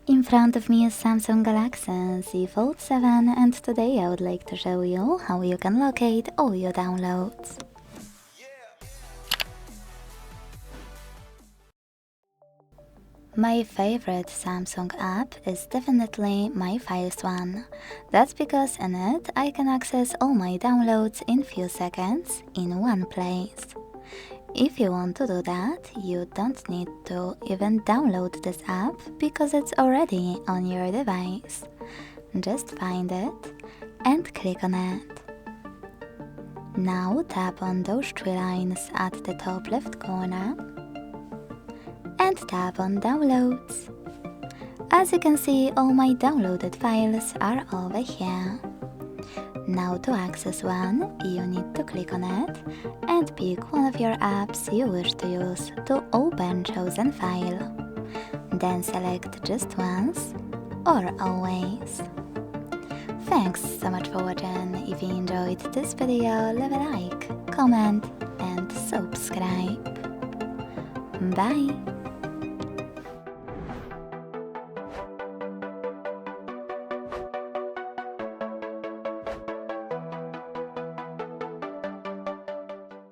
In front of me is Samsung Galaxy Z Fold 7 and today I would like to show you how you can locate all your downloads. My favorite Samsung app is definitely My Files one. That's because in it I can access all my downloads in few seconds in one place. If you want to do that, you don't need to even download this app because it's already on your device. Just find it and click on it. Now tap on those three lines at the top left corner and tap on Downloads. As you can see, all my downloaded files are over here. Now to access one, you need to click on it and pick one of your apps you wish to use to open chosen file. Then select just once or always. Thanks so much for watching. If you enjoyed this video, leave a like, comment and subscribe. Bye!